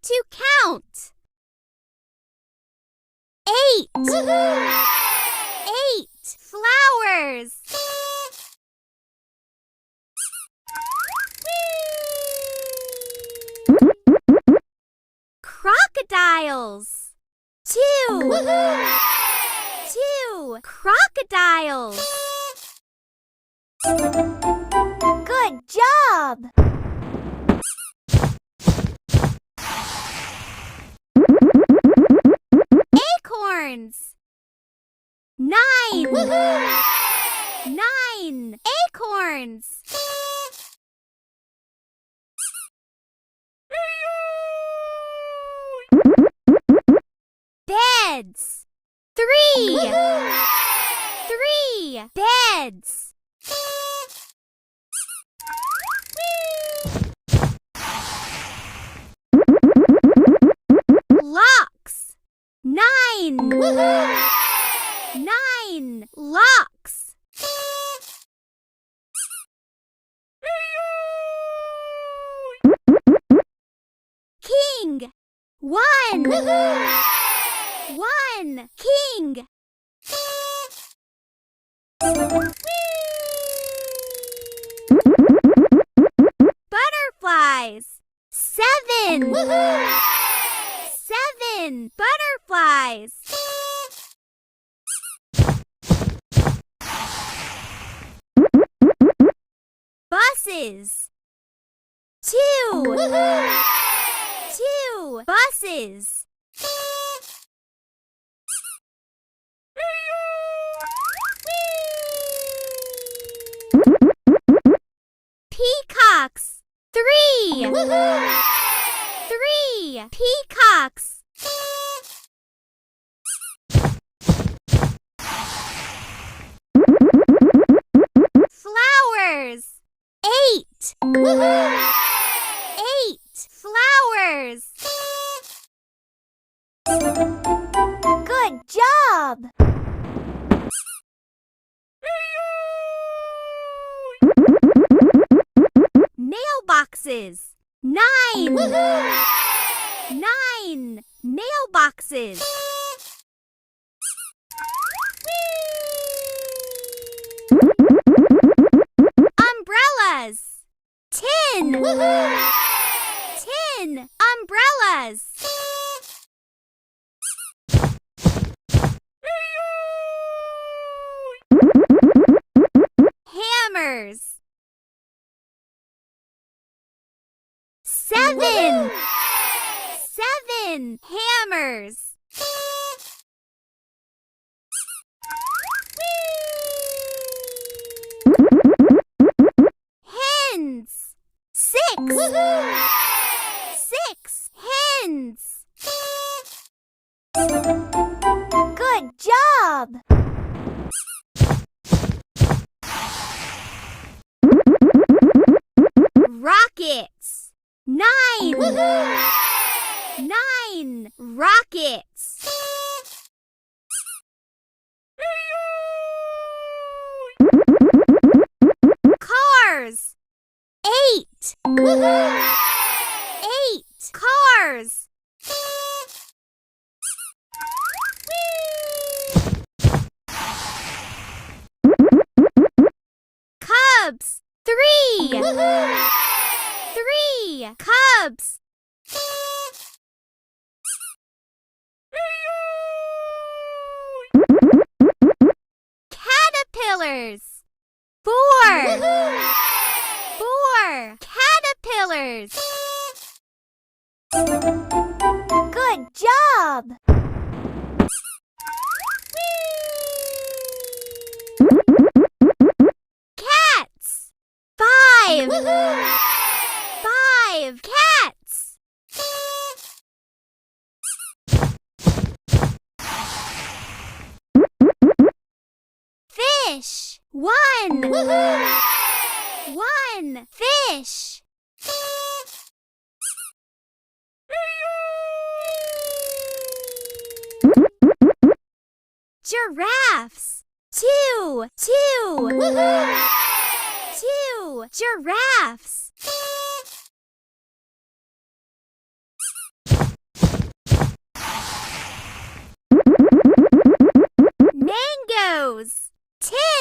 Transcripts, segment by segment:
to count. 8. Woohoo! 8 flowers. Crocodiles. 2. Woohoo! 2 crocodiles. Good job! Acorns. 9. Woohoo! 9 acorns. Beds. 3. Woohoo! 3 beds. Locks. 9. Woohoo! 9 locks. King. 1. Woohoo! 1 king. Butterflies. 7. Woohoo! 7 butterflies. Buses. 2. Woohoo! 2 buses. Peacocks. 3. Woohoo! 3 peacocks. Flowers. 8. Woohoo! 8 flowers. Good job! Mailboxes. 9. Woohoo! 9 mailboxes. Umbrellas. 10. Woohoo! 10 umbrellas. Hammers. 7. 7 hammers. Hens. 6. Woohoo! 6 hens. Good job! Rockets. 9. Woohoo! 9 rockets. Cars. 8. Woohoo! 8 cars. Cubs. 3. Woohoo! 3 cubs. Caterpillars. 4. Woohoo! 4 caterpillars. Good job! Cats. 5. Woohoo! 5 cats. Fish. 1. Woohoo! 1 fish. Giraffes. 2. 2. Woohoo! 2 giraffes.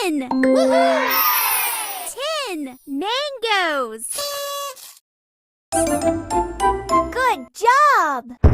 10. Woohoo! 10 mangoes. Good job!